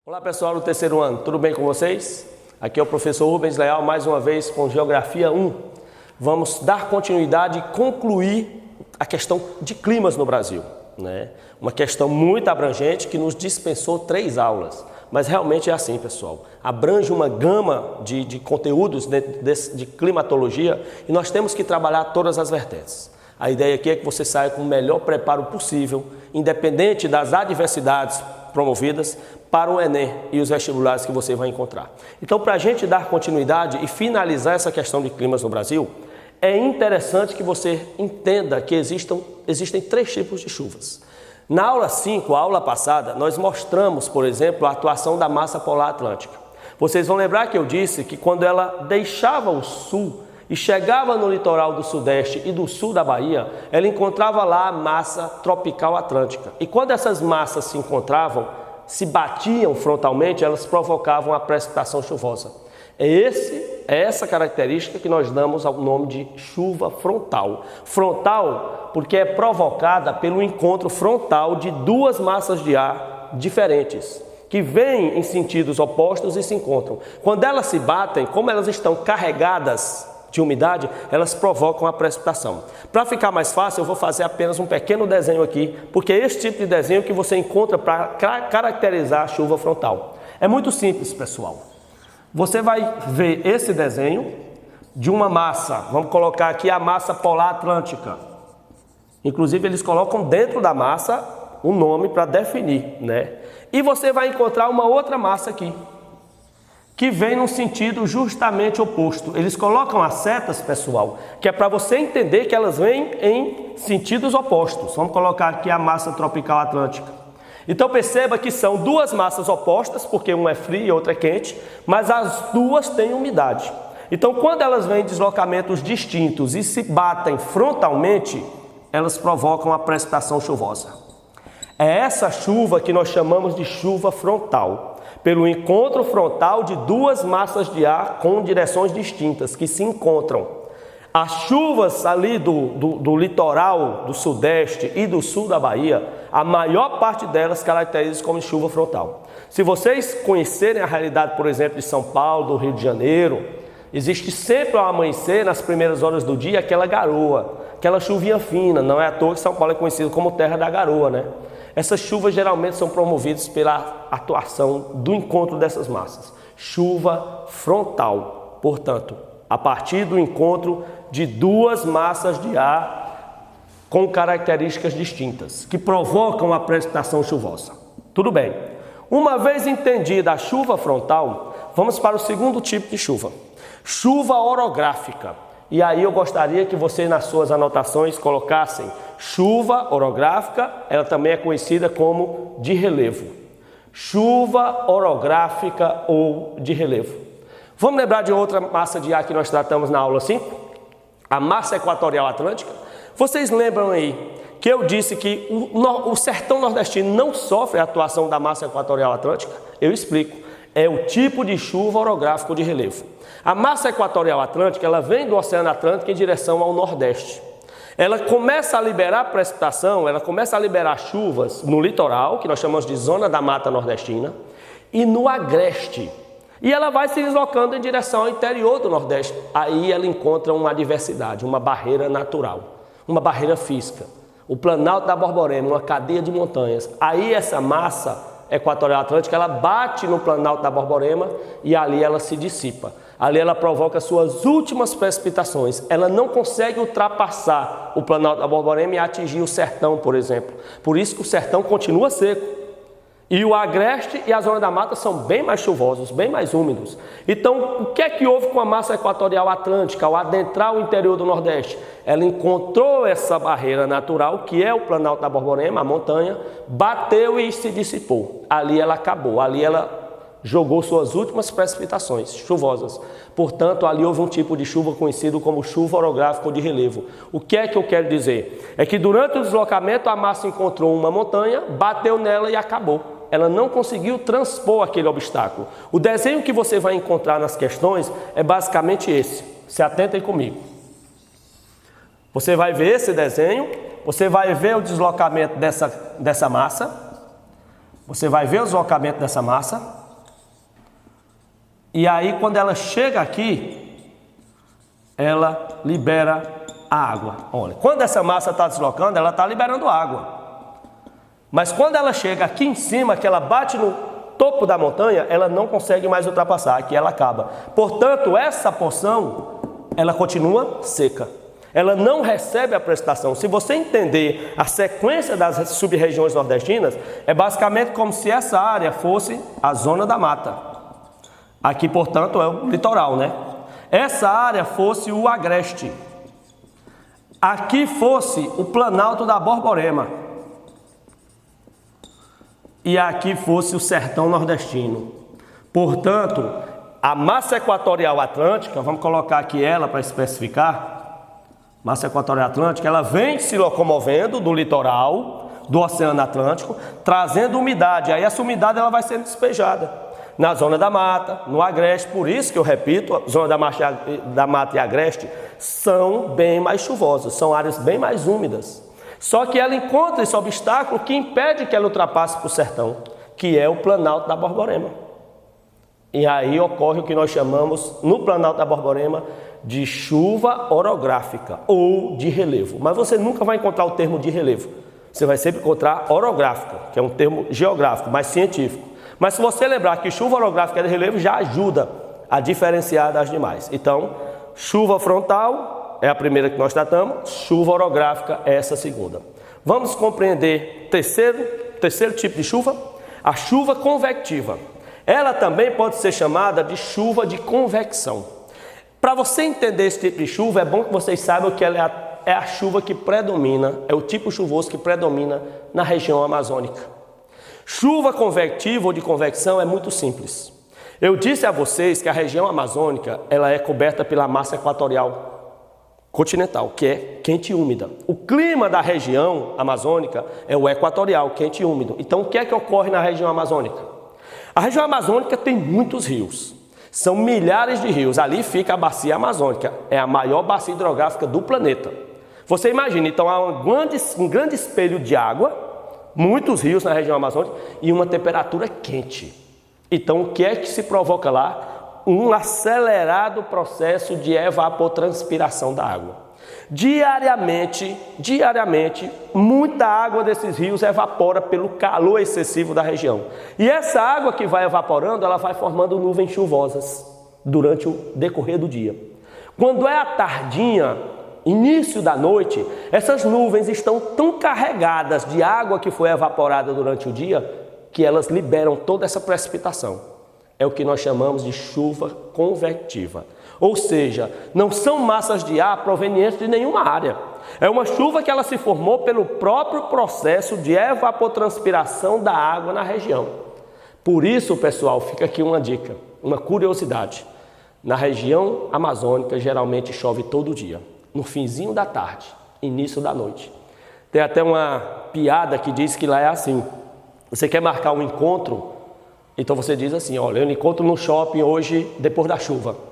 Olá pessoal do terceiro ano, tudo bem com vocês? Aqui é o professor Rubens Leal, mais uma vez com Geografia 1. Vamos dar continuidade e concluir a questão de climas no Brasil, né? Uma questão muito abrangente que nos dispensou 3 aulas, mas realmente é assim, pessoal. Abrange uma gama de conteúdos de climatologia e nós temos que trabalhar todas as vertentes. A ideia aqui é que você saia com o melhor preparo possível, independente das adversidades promovidas para o Enem e os vestibulares que você vai encontrar. Então, para a gente dar continuidade e finalizar essa questão de climas no Brasil, é interessante que você entenda que existem 3 tipos de chuvas. Na aula 5, a aula passada, nós mostramos, por exemplo, a atuação da massa polar atlântica. Vocês vão lembrar que eu disse que quando ela deixava o sul e chegava no litoral do sudeste e do sul da Bahia, ela encontrava lá a massa tropical atlântica. E quando essas massas se encontravam, se batiam frontalmente, elas provocavam a precipitação chuvosa. É essa característica que nós damos ao nome de chuva frontal. Frontal porque é provocada pelo encontro frontal de 2 massas de ar diferentes, que vêm em sentidos opostos e se encontram. Quando elas se batem, como elas estão carregadas de umidade, elas provocam a precipitação. Para ficar mais fácil, eu vou fazer apenas um pequeno desenho aqui, porque é esse tipo de desenho que você encontra para caracterizar a chuva frontal. É muito simples, pessoal. Você vai ver esse desenho de uma massa, vamos colocar aqui a massa polar atlântica. Inclusive, eles colocam dentro da massa um nome para definir, né? E você vai encontrar uma outra massa aqui, que vem num sentido justamente oposto. Eles colocam as setas, pessoal, que é para você entender que elas vêm em sentidos opostos. Vamos colocar aqui a massa tropical atlântica. Então perceba que são 2 massas opostas, porque uma é fria e outra é quente, mas as 2 têm umidade. Então quando elas vêm em deslocamentos distintos e se batem frontalmente, elas provocam a precipitação chuvosa. É essa chuva que nós chamamos de chuva frontal, pelo encontro frontal de 2 massas de ar com direções distintas, que se encontram. As chuvas ali do litoral, do sudeste e do sul da Bahia, a maior parte delas caracteriza como chuva frontal. Se vocês conhecerem a realidade, por exemplo, de São Paulo, do Rio de Janeiro, existe sempre ao amanhecer, nas primeiras horas do dia, aquela garoa, aquela chuvinha fina. Não é à toa que São Paulo é conhecido como terra da garoa, né? Essas chuvas geralmente são promovidas pela atuação do encontro dessas massas. Chuva frontal, portanto, a partir do encontro de 2 massas de ar com características distintas, que provocam a precipitação chuvosa. Tudo bem. Uma vez entendida a chuva frontal, vamos para o segundo tipo de chuva. Chuva orográfica. E aí eu gostaria que vocês nas suas anotações colocassem chuva orográfica, ela também é conhecida como de relevo. Chuva orográfica ou de relevo. Vamos lembrar de outra massa de ar que nós tratamos na aula 5? A massa equatorial atlântica. Vocês lembram aí que eu disse que o sertão nordestino não sofre a atuação da massa equatorial atlântica? Eu explico. É o tipo de chuva orográfica ou de relevo. A massa equatorial atlântica, ela vem do Oceano Atlântico em direção ao Nordeste. Ela começa a liberar precipitação, ela começa a liberar chuvas no litoral, que nós chamamos de zona da mata nordestina, e no agreste. E ela vai se deslocando em direção ao interior do Nordeste. Aí ela encontra uma adversidade, uma barreira natural, uma barreira física. O Planalto da Borborema, uma cadeia de montanhas. Aí essa massa equatorial atlântica, ela bate no Planalto da Borborema e ali ela se dissipa. Ali ela provoca suas últimas precipitações. Ela não consegue ultrapassar o Planalto da Borborema e atingir o sertão, por exemplo. Por isso que o sertão continua seco. E o agreste e a zona da mata são bem mais chuvosos, bem mais úmidos. Então, o que é que houve com a massa equatorial atlântica ao adentrar o interior do Nordeste? Ela encontrou essa barreira natural, que é o Planalto da Borborema, a montanha, bateu e se dissipou. Ali ela acabou, ali ela jogou suas últimas precipitações chuvosas. Portanto, ali houve um tipo de chuva conhecido como chuva orográfica ou de relevo. O que é que eu quero dizer? É que durante o deslocamento a massa encontrou uma montanha, bateu nela e acabou. Ela não conseguiu transpor aquele obstáculo. O desenho que você vai encontrar nas questões é basicamente esse. Se atentem comigo. Você vai ver esse desenho, você vai ver o deslocamento dessa massa, você vai ver o deslocamento dessa massa, E aí, quando ela chega aqui, ela libera a água. Olha, quando essa massa está deslocando, ela está liberando água. Mas quando ela chega aqui em cima, que ela bate no topo da montanha, ela não consegue mais ultrapassar, aqui ela acaba. Portanto, essa porção, ela continua seca. Ela não recebe a precipitação. Se você entender a sequência das sub-regiões nordestinas, é basicamente como se essa área fosse a zona da mata. Aqui, portanto, é o litoral, né? Essa área fosse o agreste. Aqui fosse o planalto da Borborema. E aqui fosse o sertão nordestino. Portanto, a massa equatorial atlântica, vamos colocar aqui ela para especificar, massa equatorial atlântica, ela vem se locomovendo do litoral, do Oceano Atlântico, trazendo umidade. Aí essa umidade ela vai sendo despejada na zona da mata, no agreste. Por isso que eu repito, a zona da mata e agreste são bem mais chuvosas, são áreas bem mais úmidas. Só que ela encontra esse obstáculo que impede que ela ultrapasse para o sertão, que é o planalto da Borborema. E aí ocorre o que nós chamamos, no planalto da Borborema, de chuva orográfica ou de relevo. Mas você nunca vai encontrar o termo de relevo. Você vai sempre encontrar orográfica, que é um termo geográfico, mais científico. Mas se você lembrar que chuva orográfica é de relevo, já ajuda a diferenciar das demais. Então, chuva frontal é a primeira que nós tratamos, chuva orográfica é essa segunda. Vamos compreender terceiro tipo de chuva, a chuva convectiva. Ela também pode ser chamada de chuva de convecção. Para você entender esse tipo de chuva, é bom que vocês saibam que ela é a chuva que predomina, é o tipo chuvoso que predomina na região amazônica. Chuva convectiva ou de convecção é muito simples. Eu disse a vocês que a região amazônica ela é coberta pela massa equatorial continental, que é quente e úmida. O clima da região amazônica é o equatorial, quente e úmido. Então, o que é que ocorre na região amazônica? A região amazônica tem muitos rios. São milhares de rios. Ali fica a bacia amazônica. É a maior bacia hidrográfica do planeta. Você imagina, então há um grande espelho de água, muitos rios na região amazônica e uma temperatura quente. Então o que é que se provoca lá? Um acelerado processo de evapotranspiração da água. Diariamente, muita água desses rios evapora pelo calor excessivo da região. E essa água que vai evaporando, ela vai formando nuvens chuvosas durante o decorrer do dia. Quando é a tardinha, início da noite, essas nuvens estão tão carregadas de água que foi evaporada durante o dia, que elas liberam toda essa precipitação. É o que nós chamamos de chuva convectiva. Ou seja, não são massas de ar provenientes de nenhuma área. É uma chuva que ela se formou pelo próprio processo de evapotranspiração da água na região. Por isso, pessoal, fica aqui uma dica, uma curiosidade. Na região amazônica, geralmente chove todo dia, no finzinho da tarde, início da noite. Tem até uma piada que diz que lá é assim. Você quer marcar um encontro, então você diz assim, olha, eu encontro no shopping hoje depois da chuva.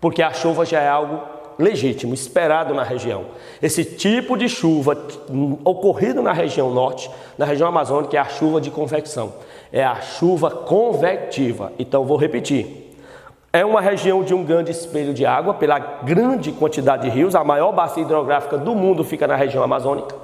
Porque a chuva já é algo legítimo, esperado na região. Esse tipo de chuva ocorrido na região norte, na região amazônica, é a chuva de convecção. É a chuva convectiva. Então, vou repetir. É uma região de um grande espelho de água, pela grande quantidade de rios. A maior bacia hidrográfica do mundo fica na região amazônica.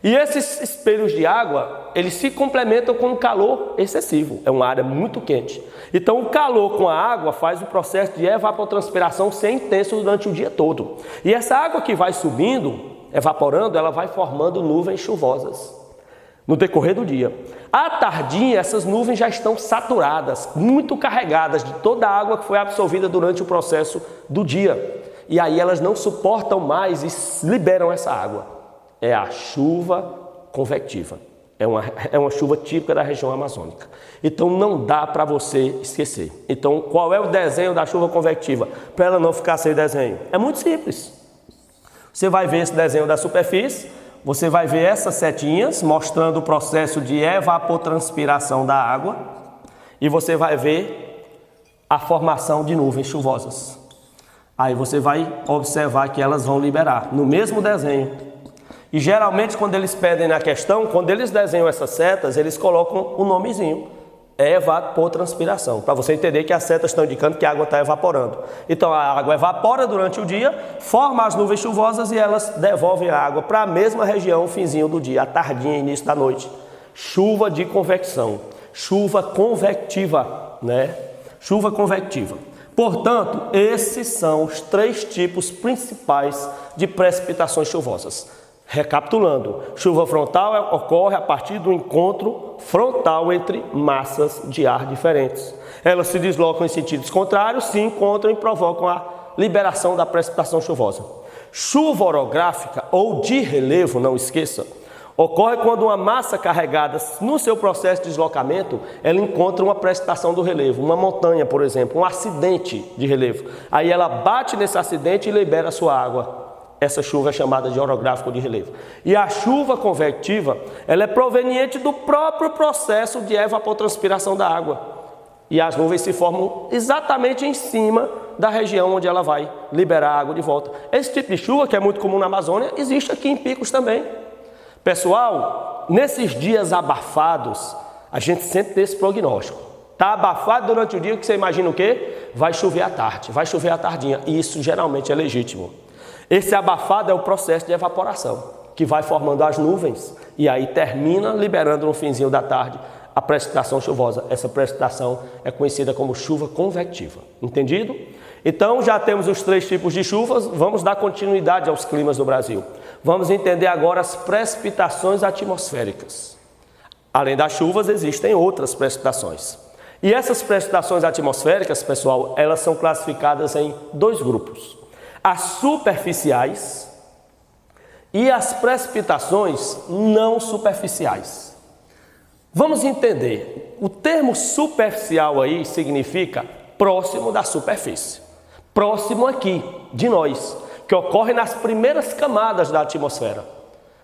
E esses espelhos de água, eles se complementam com um calor excessivo. É uma área muito quente. Então, o calor com a água faz o processo de evapotranspiração ser intenso durante o dia todo. E essa água que vai subindo, evaporando, ela vai formando nuvens chuvosas no decorrer do dia. À tardinha, essas nuvens já estão saturadas, muito carregadas de toda a água que foi absorvida durante o processo do dia. E aí elas não suportam mais e liberam essa água. É a chuva convectiva. É uma chuva típica da região amazônica. Então não dá para você esquecer. Então qual é o desenho da chuva convectiva? Para ela não ficar sem desenho. É muito simples. Você vai ver esse desenho da superfície, você vai ver essas setinhas mostrando o processo de evapotranspiração da água e você vai ver a formação de nuvens chuvosas. Aí você vai observar que elas vão liberar no mesmo desenho. E geralmente quando eles pedem na questão, quando eles desenham essas setas, eles colocam o nomezinho. É evapotranspiração, para você entender que as setas estão indicando que a água está evaporando. Então a água evapora durante o dia, forma as nuvens chuvosas e elas devolvem a água para a mesma região, finzinho do dia, à tardinha, início da noite. Chuva de convecção, chuva convectiva, né? Chuva convectiva. Portanto, esses são os 3 tipos principais de precipitações chuvosas. Recapitulando, chuva frontal ocorre a partir do encontro frontal entre massas de ar diferentes. Elas se deslocam em sentidos contrários, se encontram e provocam a liberação da precipitação chuvosa. Chuva orográfica ou de relevo, não esqueça, ocorre quando uma massa carregada no seu processo de deslocamento, ela encontra uma precipitação do relevo, uma montanha, por exemplo, um acidente de relevo. Aí ela bate nesse acidente e libera a sua água. Essa chuva é chamada de orográfica ou de relevo. E a chuva convectiva, ela é proveniente do próprio processo de evapotranspiração da água. E as nuvens se formam exatamente em cima da região onde ela vai liberar a água de volta. Esse tipo de chuva, que é muito comum na Amazônia, existe aqui em Picos também. Pessoal, nesses dias abafados, a gente sempre tem esse prognóstico. Está abafado durante o dia, que você imagina o quê? Vai chover à tarde, vai chover à tardinha. E isso geralmente é legítimo. Esse abafado é o processo de evaporação, que vai formando as nuvens e aí termina liberando no finzinho da tarde a precipitação chuvosa. Essa precipitação é conhecida como chuva convectiva. Entendido? Então já temos os 3 tipos de chuvas, vamos dar continuidade aos climas do Brasil. Vamos entender agora as precipitações atmosféricas. Além das chuvas, existem outras precipitações. E essas precipitações atmosféricas, pessoal, elas são classificadas em 2 grupos. As superficiais e as precipitações não superficiais. Vamos entender, o termo superficial aí significa próximo da superfície, próximo aqui de nós, que ocorre nas primeiras camadas da atmosfera,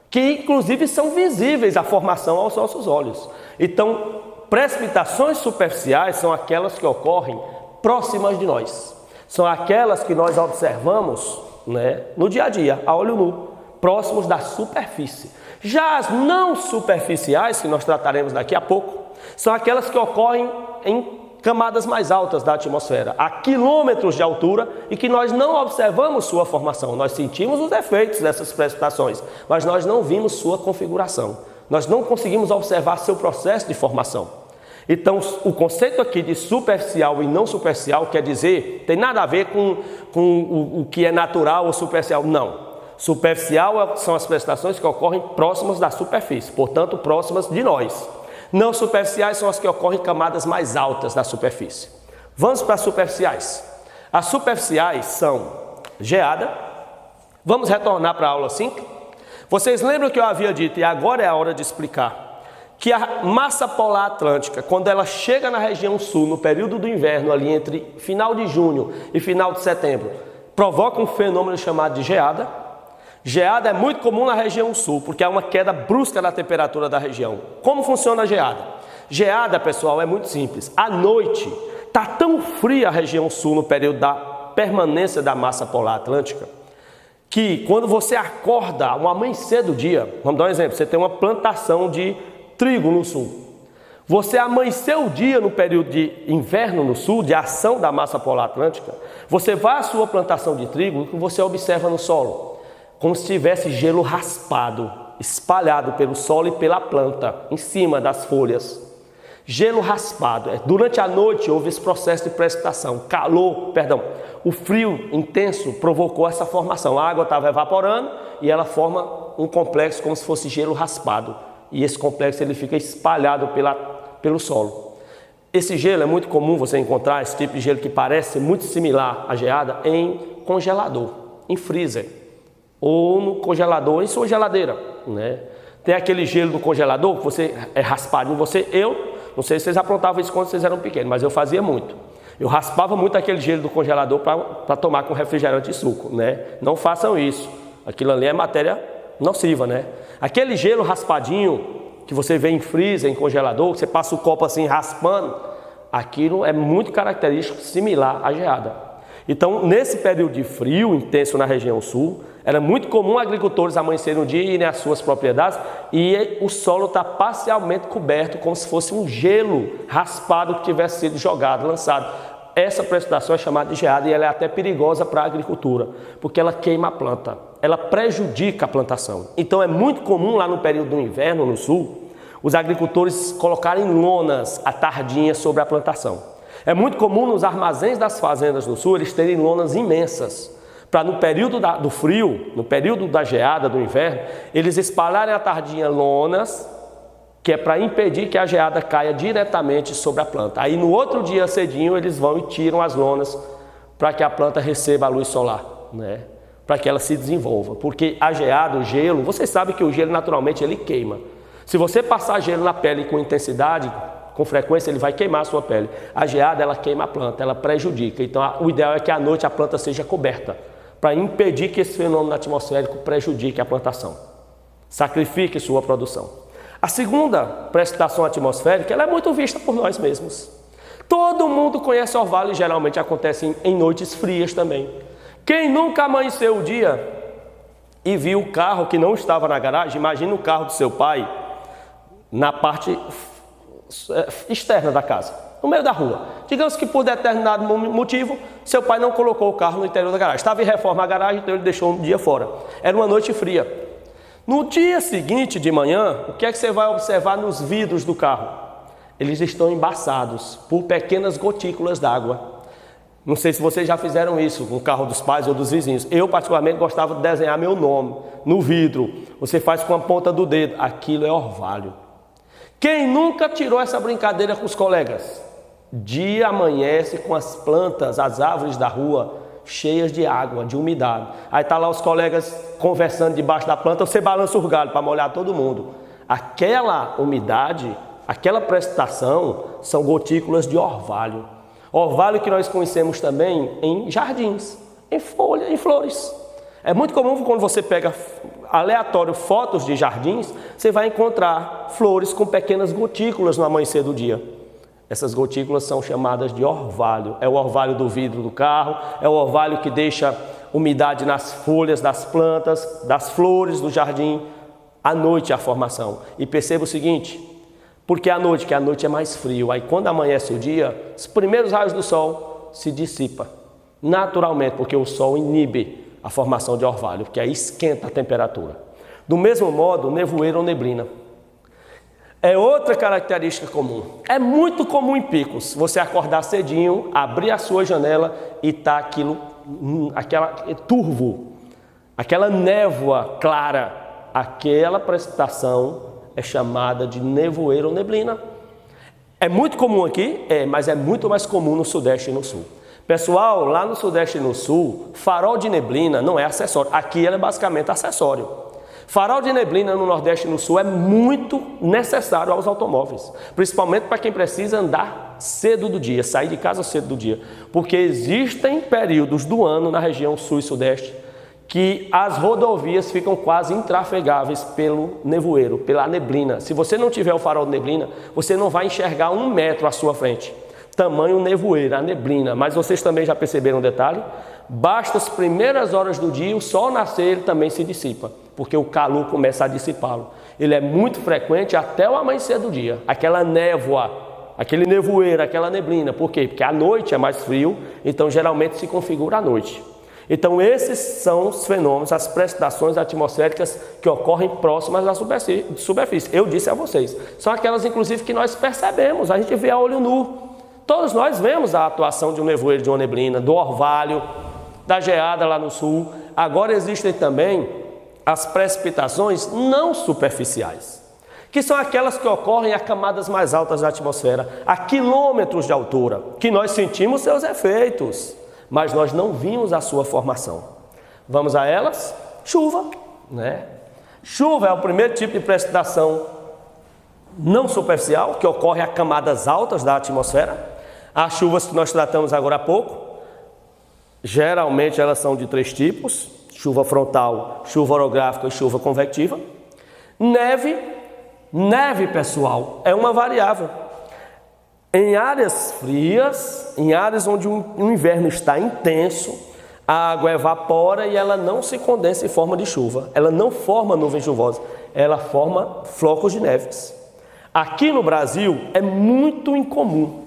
que inclusive são visíveis a formação aos nossos olhos. Então, precipitações superficiais são aquelas que ocorrem próximas de nós. São aquelas que nós observamos, né, no dia a dia, a olho nu, próximos da superfície. Já as não superficiais, que nós trataremos daqui a pouco, são aquelas que ocorrem em camadas mais altas da atmosfera, a quilômetros de altura, e que nós não observamos sua formação. Nós sentimos os efeitos dessas precipitações, mas nós não vimos sua configuração. Nós não conseguimos observar seu processo de formação. Então, o conceito aqui de superficial e não superficial quer dizer, tem nada a ver com o que é natural ou superficial, não. Superficial são as precipitações que ocorrem próximas da superfície, portanto, próximas de nós. Não superficiais são as que ocorrem em camadas mais altas da superfície. Vamos para as superficiais. As superficiais são geada. Vamos retornar para a aula 5. Vocês lembram que eu havia dito, e agora é a hora de explicar, que a massa polar atlântica, quando ela chega na região sul, no período do inverno, ali entre final de junho e final de setembro, provoca um fenômeno chamado de geada. Geada é muito comum na região sul, porque há uma queda brusca da temperatura da região. Como funciona a geada? Geada, pessoal, é muito simples. À noite, está tão fria a região sul no período da permanência da massa polar atlântica, que quando você acorda ao amanhecer do dia, vamos dar um exemplo, você tem uma plantação de trigo no sul. Você amanheceu o dia no período de inverno no sul, de ação da massa polar atlântica, você vai à sua plantação de trigo e você observa no solo, como se tivesse gelo raspado, espalhado pelo solo e pela planta, em cima das folhas. Gelo raspado. Durante a noite houve esse processo de precipitação. O frio intenso provocou essa formação. A água estava evaporando e ela forma um complexo como se fosse gelo raspado. E esse complexo ele fica espalhado pelo solo. Esse gelo é muito comum você encontrar, esse tipo de gelo que parece muito similar à geada, em congelador, em freezer, ou no congelador em sua geladeira, né? Tem aquele gelo do congelador que você é raspadinho, eu não sei se vocês aprontavam isso quando vocês eram pequenos, mas eu fazia muito. Eu raspava muito aquele gelo do congelador para tomar com refrigerante e suco, né? Não façam isso, aquilo ali é matéria nociva, né? Aquele gelo raspadinho que você vê em freezer, em congelador, que você passa o copo assim raspando, aquilo é muito característico, similar à geada. Então, nesse período de frio intenso na região sul, Era muito comum agricultores amanhecerem um dia e irem às suas propriedades e o solo está parcialmente coberto, como se fosse um gelo raspado que tivesse sido jogado, lançado. Essa precipitação é chamada de geada e ela é até perigosa para a agricultura, porque ela queima a planta, ela prejudica a plantação. Então é muito comum lá no período do inverno, no sul, os agricultores colocarem lonas à tardinha sobre a plantação. É muito comum nos armazéns das fazendas do sul eles terem lonas imensas, para no período do frio, no período da geada, do inverno, eles espalharem à tardinha lonas, que é para impedir que a geada caia diretamente sobre a planta. Aí no outro dia cedinho eles vão e tiram as lonas para que a planta receba a luz solar, né? Para que ela se desenvolva. Porque a geada, o gelo, você sabe que o gelo naturalmente ele queima. Se você passar gelo na pele com intensidade, com frequência, ele vai queimar a sua pele. A geada ela queima a planta, ela prejudica. Então o ideal é que à noite a planta seja coberta, para impedir que esse fenômeno atmosférico prejudique a plantação, sacrifique sua produção. A segunda precipitação atmosférica ela é muito vista por nós mesmos. Todo mundo conhece orvalho e geralmente acontece em noites frias também. Quem nunca amanheceu o dia e viu o carro que não estava na garagem, imagina o carro do seu pai na parte externa da casa, no meio da rua. Digamos que por determinado motivo, seu pai não colocou o carro no interior da garagem. Estava em reforma a garagem, então ele deixou um dia fora. Era uma noite fria. No dia seguinte de manhã, o que é que você vai observar nos vidros do carro? Eles estão embaçados por pequenas gotículas d'água. Não sei se vocês já fizeram isso com o carro dos pais ou dos vizinhos. Eu particularmente gostava de desenhar meu nome no vidro. Você faz com a ponta do dedo. Aquilo é orvalho. Quem nunca tirou essa brincadeira com os colegas? Dia amanhece com as plantas, as árvores da rua cheias de água, de umidade. Aí tá lá os colegas conversando debaixo da planta, você balança o galho para molhar todo mundo. Aquela umidade, aquela precipitação são gotículas de orvalho. Orvalho que nós conhecemos também em jardins, em folha, em flores. É muito comum quando você pega aleatório fotos de jardins, você vai encontrar flores com pequenas gotículas no amanhecer do dia. Essas gotículas são chamadas de orvalho. É o orvalho do vidro do carro, é o orvalho que deixa umidade nas folhas das plantas, das flores do jardim. À noite a formação. E perceba o seguinte, porque à noite, que a noite é mais frio, aí quando amanhece o dia, os primeiros raios do sol se dissipa naturalmente, porque o sol inibe a formação de orvalho, que aí esquenta a temperatura. Do mesmo modo, nevoeiro ou neblina. É outra característica comum. É muito comum em picos você acordar cedinho, abrir a sua janela e tá aquela turvo, aquela névoa clara. Aquela precipitação é chamada de nevoeiro ou neblina. É muito comum aqui, mas é muito mais comum no Sudeste e no Sul. Pessoal, lá no Sudeste e no Sul, farol de neblina não é acessório. Aqui ele é basicamente acessório. Farol de neblina no Nordeste e no Sul é muito necessário aos automóveis, principalmente para quem precisa andar cedo do dia, sair de casa cedo do dia, porque existem períodos do ano na região Sul e Sudeste que as rodovias ficam quase intrafegáveis pelo nevoeiro, pela neblina. Se você não tiver o farol de neblina, você não vai enxergar 1 metro à sua frente. Tamanho nevoeiro, a neblina. Mas vocês também já perceberam um detalhe? Basta as primeiras horas do dia, o sol nascer, ele também se dissipa, porque o calor começa a dissipá-lo. Ele é muito frequente até o amanhecer do dia. Aquela névoa, aquele nevoeiro, aquela neblina. Por quê? Porque a noite é mais frio, então geralmente se configura à noite. Então esses são os fenômenos, as precipitações atmosféricas que ocorrem próximas da superfície. Eu disse a vocês, são aquelas inclusive que nós percebemos, a gente vê a olho nu. Todos nós vemos a atuação de um nevoeiro, de uma neblina, do orvalho, da geada lá no sul. Agora existem também as precipitações não superficiais, que são aquelas que ocorrem a camadas mais altas da atmosfera, a quilômetros de altura, que nós sentimos seus efeitos, mas nós não vimos a sua formação. Vamos a elas? Chuva, né? Chuva é o primeiro tipo de precipitação não superficial, que ocorre a camadas altas da atmosfera. As chuvas que nós tratamos agora há pouco, geralmente elas são de 3 tipos: chuva frontal, chuva orográfica e chuva convectiva. Neve, pessoal, é uma variável. Em áreas frias, em áreas onde o inverno está intenso, A água evapora e ela não se condensa em forma de chuva. Ela não forma nuvem chuvosa, ela forma flocos de neves. Aqui no Brasil é muito incomum,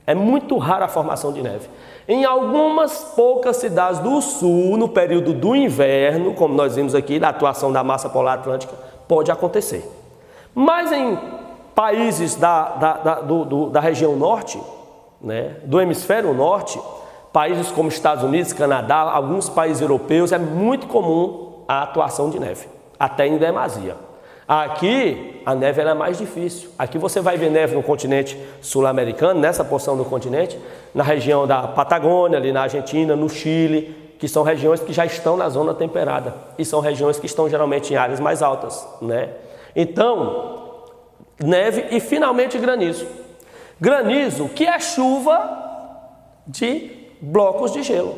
é muito rara a formação de neve. Em algumas poucas cidades do sul, no período do inverno, como nós vimos aqui, da atuação da massa polar atlântica, pode acontecer. Mas em países da região norte, né, do hemisfério norte, países como Estados Unidos, Canadá, alguns países europeus, é muito comum a atuação de neve, até em demasia. Aqui, a neve é mais difícil. Aqui você vai ver neve no continente sul-americano, nessa porção do continente, na região da Patagônia, ali na Argentina, no Chile, que são regiões que já estão na zona temperada. E são regiões que estão geralmente em áreas mais altas, né? Então, neve e finalmente granizo. Granizo, que é chuva de blocos de gelo.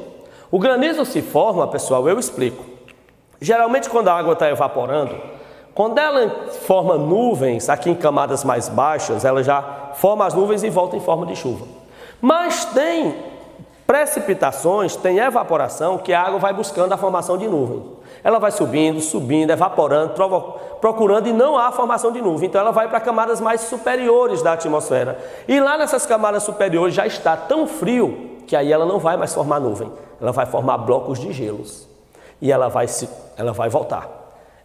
O granizo se forma, pessoal, eu explico. Geralmente quando a água está evaporando, quando ela forma nuvens, aqui em camadas mais baixas, ela já forma as nuvens e volta em forma de chuva. Mas tem precipitações, tem evaporação, que a água vai buscando a formação de nuvem. Ela vai subindo, evaporando, procurando e não há formação de nuvem. Então ela vai para camadas mais superiores da atmosfera. E lá nessas camadas superiores já está tão frio que aí ela não vai mais formar nuvem. Ela vai formar blocos de gelos. E ela vai voltar.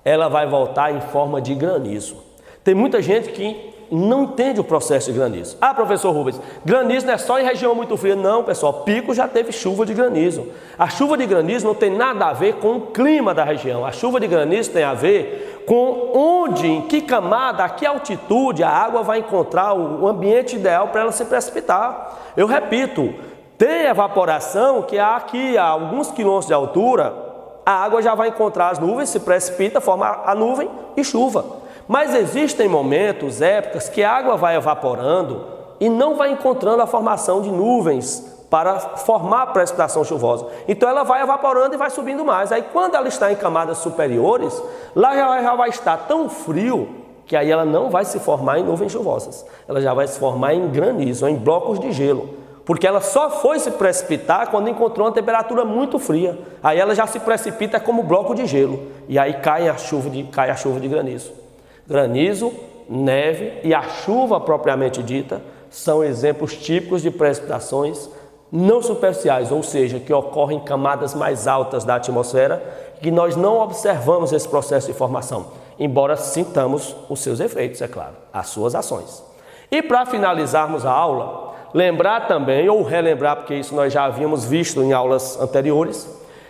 Ela vai voltar em forma de granizo. Tem muita gente que não entende o processo de granizo. Ah, professor Rubens, granizo não é só em região muito fria. Não, pessoal, Pico já teve chuva de granizo. A chuva de granizo não tem nada a ver com o clima da região. A chuva de granizo tem a ver com onde, em que camada, a que altitude a água vai encontrar o ambiente ideal para ela se precipitar. Eu repito, tem evaporação que aqui a alguns quilômetros de altura, a água já vai encontrar as nuvens, se precipita, forma a nuvem e chuva. Mas existem momentos, épocas, que a água vai evaporando e não vai encontrando a formação de nuvens para formar a precipitação chuvosa. Então ela vai evaporando e vai subindo mais. Aí quando ela está em camadas superiores, lá já vai estar tão frio que aí ela não vai se formar em nuvens chuvosas. Ela já vai se formar em granizo, em blocos de gelo. Porque ela só foi se precipitar quando encontrou uma temperatura muito fria. Aí ela já se precipita como bloco de gelo. E aí cai a chuva de granizo. Granizo, neve e a chuva propriamente dita são exemplos típicos de precipitações não superficiais, ou seja, que ocorrem em camadas mais altas da atmosfera e que nós não observamos esse processo de formação, embora sintamos os seus efeitos, é claro, as suas ações. E para finalizarmos a aula, lembrar também, ou relembrar, porque isso nós já havíamos visto em aulas anteriores,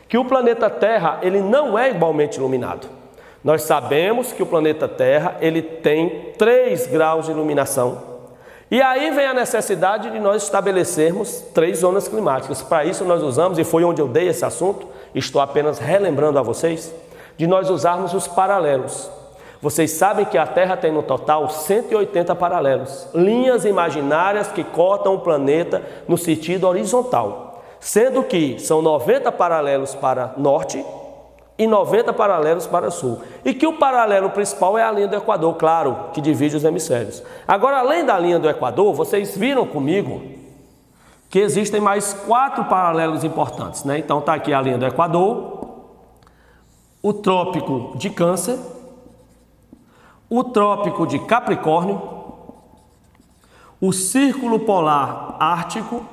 que o planeta Terra ele não é igualmente iluminado. Nós sabemos que o planeta Terra ele tem 3 graus de iluminação. E aí vem a necessidade de nós estabelecermos 3 zonas climáticas. Para isso nós usamos, e foi onde eu dei esse assunto, estou apenas relembrando a vocês, de nós usarmos os paralelos. Vocês sabem que a Terra tem no total 180 paralelos, linhas imaginárias que cortam o planeta no sentido horizontal, sendo que são 90 paralelos para norte e 90 paralelos para sul, e que o paralelo principal é a linha do Equador, claro, que divide os hemisférios. Agora, além da linha do Equador, vocês viram comigo que existem mais 4 paralelos importantes, né? Então está aqui a linha do Equador, o Trópico de Câncer, o Trópico de Capricórnio, o Círculo Polar Ártico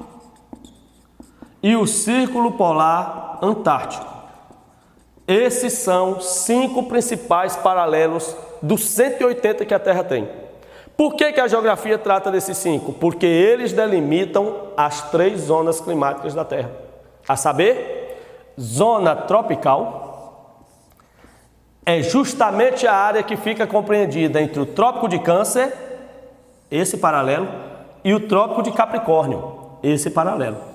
e o Círculo Polar Antártico. Esses são 5 principais paralelos dos 180 que a Terra tem. Por que a geografia trata desses 5? Porque eles delimitam as 3 zonas climáticas da Terra. A saber, zona tropical é justamente a área que fica compreendida entre o Trópico de Câncer, esse paralelo, e o Trópico de Capricórnio, esse paralelo.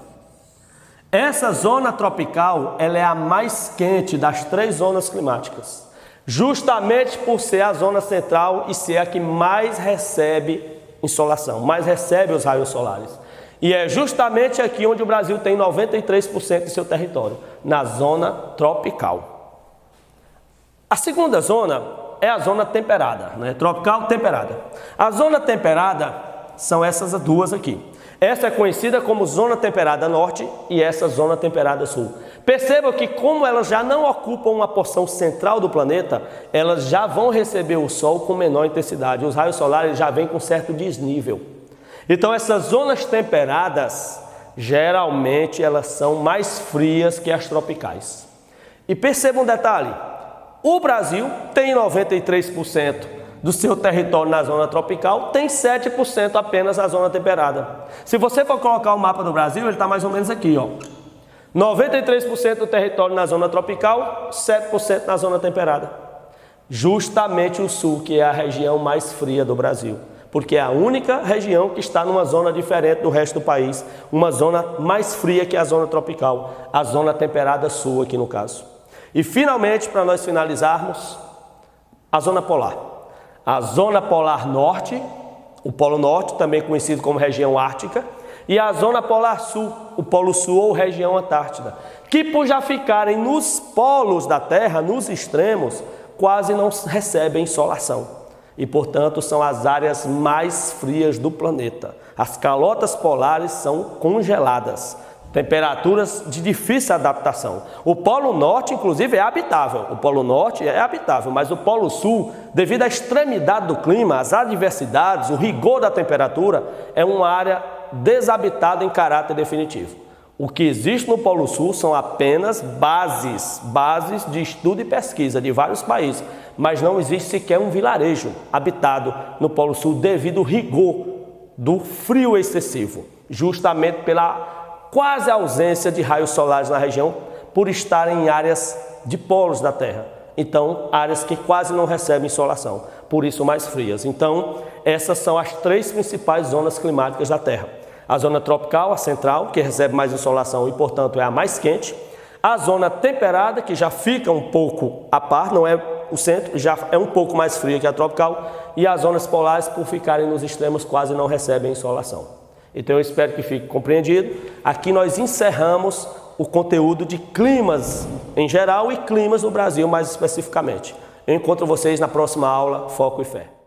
Essa zona tropical, ela é a mais quente das 3 zonas climáticas, justamente por ser a zona central e ser a que mais recebe insolação, mais recebe os raios solares. E é justamente aqui onde o Brasil tem 93% de seu território, na zona tropical. A segunda zona é a zona temperada, né? Tropical temperada. A zona temperada são essas 2 aqui. Essa é conhecida como zona temperada norte e essa zona temperada sul. Percebam que como elas já não ocupam uma porção central do planeta, elas já vão receber o Sol com menor intensidade. Os raios solares já vêm com certo desnível. Então essas zonas temperadas, geralmente elas são mais frias que as tropicais. E percebam um detalhe, o Brasil tem 93% do seu território na zona tropical, tem 7% apenas na zona temperada. Se você for colocar o mapa do Brasil, ele está mais ou menos aqui, ó. 93% do território na zona tropical, 7% na zona temperada. Justamente o sul, que é a região mais fria do Brasil, porque é a única região que está numa zona diferente do resto do país, uma zona mais fria que a zona tropical, a zona temperada sul aqui no caso. E finalmente, para nós finalizarmos, a zona polar. A zona polar norte, o Polo Norte, também conhecido como região ártica, e a zona polar sul, o Polo Sul ou região Antártida, que por já ficarem nos polos da Terra, nos extremos, quase não recebem insolação. E, portanto, são as áreas mais frias do planeta. As calotas polares são congeladas, temperaturas de difícil adaptação. O Polo Norte, inclusive, é habitável. O Polo Norte é habitável, mas o Polo Sul, devido à extremidade do clima, às adversidades, o rigor da temperatura, é uma área desabitada em caráter definitivo. O que existe no Polo Sul são apenas bases de estudo e pesquisa de vários países, mas não existe sequer um vilarejo habitado no Polo Sul devido ao rigor do frio excessivo, justamente pela quase ausência de raios solares na região, por estar em áreas de polos da Terra. Então, áreas que quase não recebem insolação, por isso mais frias. Então, essas são as três principais zonas climáticas da Terra. A zona tropical, a central, que recebe mais insolação e, portanto, é a mais quente. A zona temperada, que já fica um pouco a par, não é o centro, já é um pouco mais fria que a tropical. E as zonas polares, por ficarem nos extremos, quase não recebem insolação. Então, eu espero que fique compreendido. Aqui nós encerramos o conteúdo de climas em geral e climas no Brasil mais especificamente. Eu encontro vocês na próxima aula Foco e Fé.